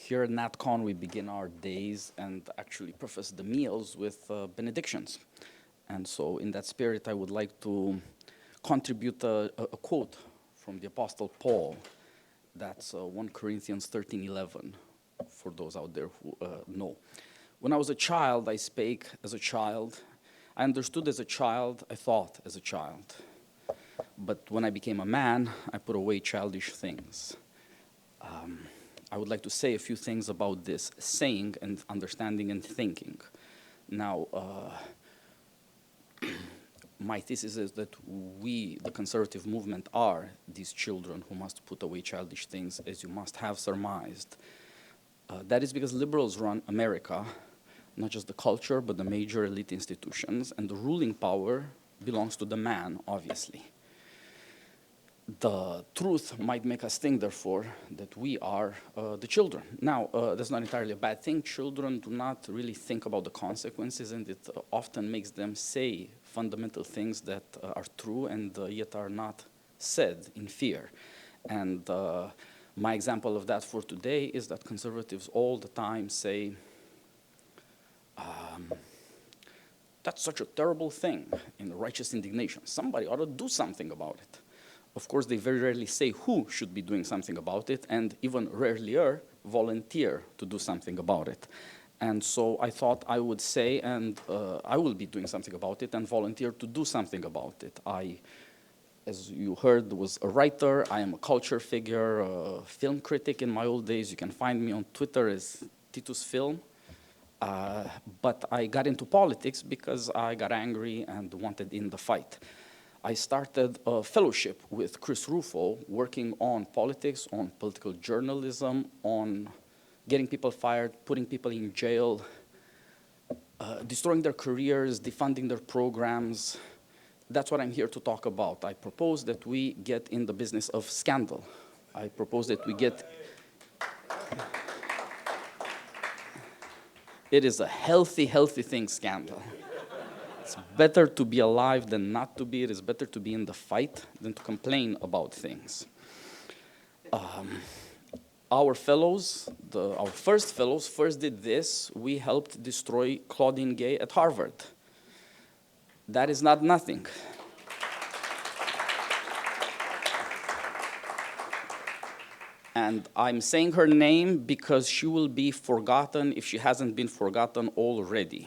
Here at NatCon, we begin our days and actually preface the meals with benedictions. And so in that spirit, I would like to contribute a quote from the Apostle Paul. That's 1 Corinthians 13:11, for those out there who know. When I was a child, I spake as a child. I understood as a child. I thought as a child. But when I became a man, I put away childish things. I would like to say a few things about this saying and understanding and thinking. Now, my thesis is that we, the conservative movement, are these children who must put away childish things, as you must have surmised. That is because liberals run America, not just the culture, but the major elite institutions, and the ruling power belongs to the man, obviously. The truth might make us think, therefore, that we are the children. Now, that's not entirely a bad thing. Children do not really think about the consequences, and it often makes them say fundamental things that are true and yet are not said in fear. And my example of that for today is that conservatives all the time say, that's such a terrible thing, in righteous indignation. Somebody ought to do something about it. Of course, they very rarely say who should be doing something about it, and even rarelier volunteer to do something about it. And so I thought I would say, and I will be doing something about it, and volunteer to do something about it. I, as you heard, was a writer. I am a culture figure, a film critic in my old days. You can find me on Twitter as Titus Film. But I got into politics because I got angry and wanted in the fight. I started a fellowship with Chris Rufo, working on politics, on political journalism, on getting people fired, putting people in jail, destroying their careers, defunding their programs. That's what I'm here to talk about. I propose that we get in the business of scandal. I propose that we get... It is a healthy thing, scandal. It's better to be alive than not to be. It is better to be in the fight than to complain about things. Our fellows, our first fellows, first did this. We helped destroy Claudine Gay at Harvard. That is not nothing. And I'm saying her name because she will be forgotten if she hasn't been forgotten already.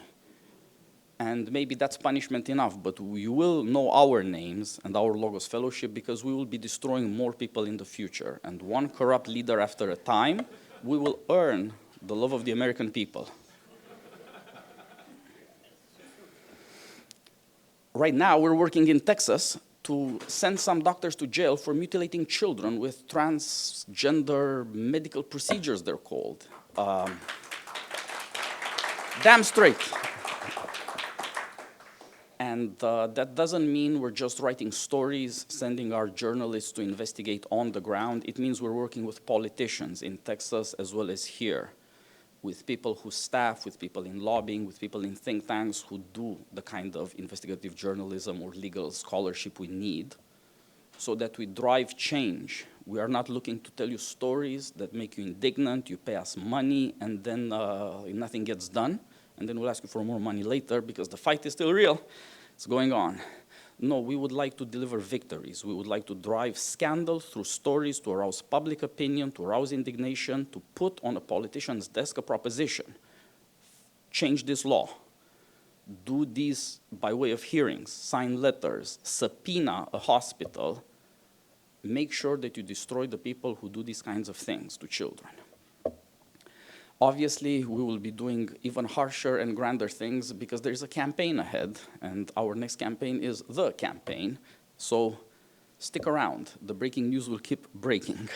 And maybe that's punishment enough, but you will know our names and our Logos Fellowship because we will be destroying more people in the future. And one corrupt leader after a time, we will earn the love of the American people. Right now, we're working in Texas to send some doctors to jail for mutilating children with transgender medical procedures, they're called. Damn straight. And that doesn't mean we're just writing stories, sending our journalists to investigate on the ground. It means we're working with politicians in Texas as well as here, with people who staff, with people in lobbying, with people in think tanks who do the kind of investigative journalism or legal scholarship we need so that we drive change. We are not looking to tell you stories that make you indignant, you pay us money, and then nothing gets done. And then we'll ask you for more money later because the fight is still real. It's going on. No, we would like to deliver victories. We would like to drive scandal through stories to arouse public opinion, to arouse indignation, to put on a politician's desk a proposition. Change this law. Do these by way of hearings, sign letters, subpoena a hospital. Make sure that you destroy the people who do these kinds of things to children. Obviously, we will be doing even harsher and grander things because there's a campaign ahead, and our next campaign is the campaign. So stick around. The breaking news will keep breaking.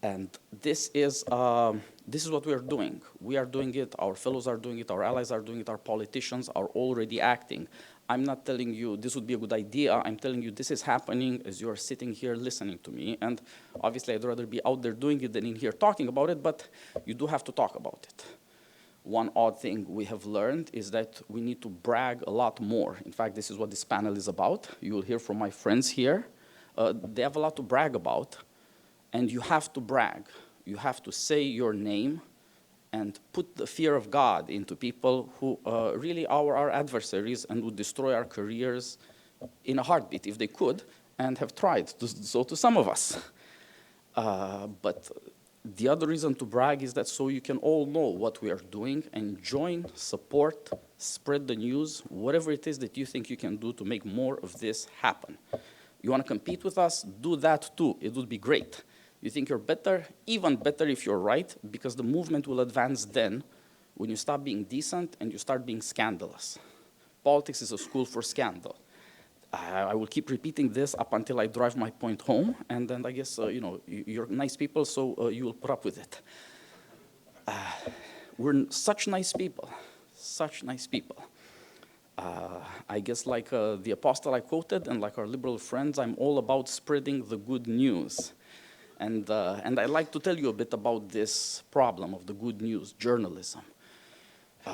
And this is what we are doing. We are doing it, our fellows are doing it, our allies are doing it, our politicians are already acting. I'm not telling you this would be a good idea. I'm telling you this is happening as you are sitting here listening to me. And obviously, I'd rather be out there doing it than in here talking about it, but you do have to talk about it. One odd thing we have learned is that we need to brag a lot more. In fact, this is what this panel is about. You will hear from my friends here. They have a lot to brag about, and you have to brag. You have to say your name and put the fear of God into people who really are our adversaries and would destroy our careers in a heartbeat if they could, and have tried to, so to some of us. But the other reason to brag is that so you can all know what we are doing and join, support, spread the news, whatever it is that you think you can do to make more of this happen. You want to compete with us? Do that too. It would be great. You think you're better? Even better if you're right, because the movement will advance then when you stop being decent and you start being scandalous. Politics is a school for scandal. I will keep repeating this up until I drive my point home, and then I guess, you're nice people, so you will put up with it. We're such nice people, such nice people. I guess like the apostle I quoted, and like our liberal friends, I'm all about spreading the good news. And I'd like to tell you a bit about this problem of the good news, journalism.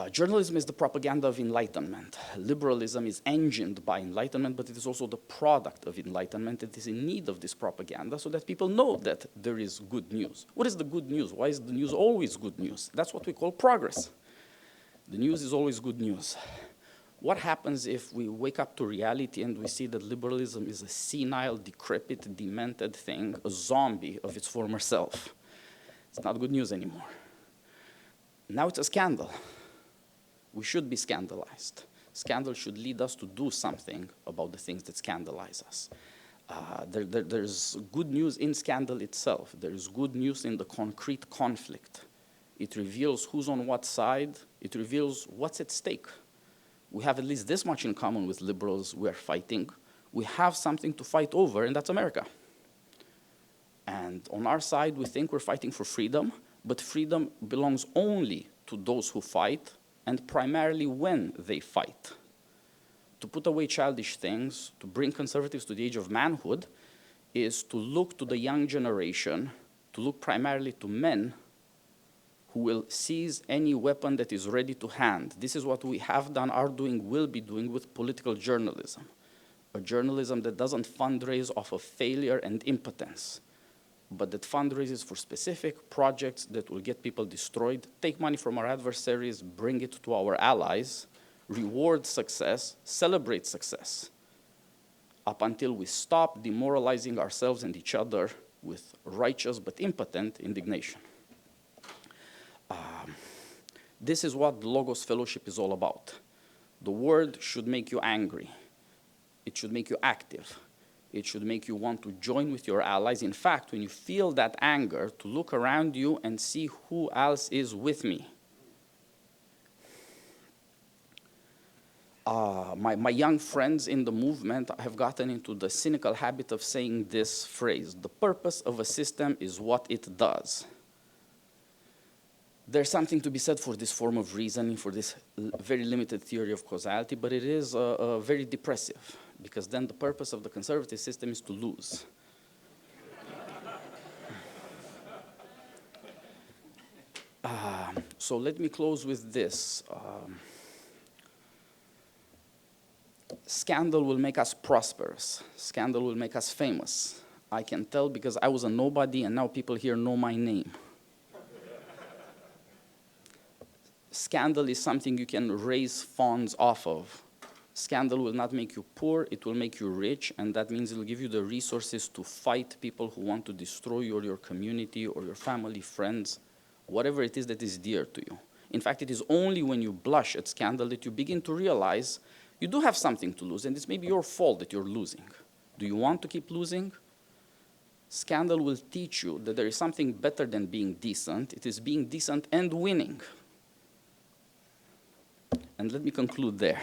Journalism is the propaganda of enlightenment. Liberalism is engined by enlightenment, but it is also the product of enlightenment. It is in need of this propaganda so that people know that there is good news. What is the good news? Why is the news always good news? That's what we call progress. The news is always good news. What happens if we wake up to reality and we see that liberalism is a senile, decrepit, demented thing, a zombie of its former self? It's not good news anymore. Now it's a scandal. We should be scandalized. Scandal should lead us to do something about the things that scandalize us. There's good news in scandal itself. There's good news in the concrete conflict. It reveals who's on what side. It reveals what's at stake. We have at least this much in common with liberals we're fighting. We have something to fight over, and that's America. And on our side, we think we're fighting for freedom, but freedom belongs only to those who fight, and primarily when they fight. To put away childish things, to bring conservatives to the age of manhood, is to look to the young generation, to look primarily to men who will seize any weapon that is ready to hand. This is what we have done, are doing, will be doing with political journalism. A journalism that doesn't fundraise off of failure and impotence, but that fundraises for specific projects that will get people destroyed, take money from our adversaries, bring it to our allies, reward success, celebrate success, up until we stop demoralizing ourselves and each other with righteous but impotent indignation. This is what the Logos Fellowship is all about. The word should make you angry. It should make you active. It should make you want to join with your allies. In fact, when you feel that anger, to look around you and see who else is with me. My young friends in the movement have gotten into the cynical habit of saying this phrase: the purpose of a system is what it does. There's something to be said for this form of reasoning, for this very limited theory of causality, but it is very depressive, because then the purpose of the conservative system is to lose. So let me close with this. Scandal will make us prosperous. Scandal will make us famous. I can tell because I was a nobody and now people here know my name. Scandal is something you can raise funds off of. Scandal will not make you poor, it will make you rich, and that means it will give you the resources to fight people who want to destroy you or your community or your family, friends, whatever it is that is dear to you. In fact, it is only when you blush at scandal that you begin to realize you do have something to lose, and it's maybe your fault that you're losing. Do you want to keep losing? Scandal will teach you that there is something better than being decent. It is being decent and winning. And let me conclude there.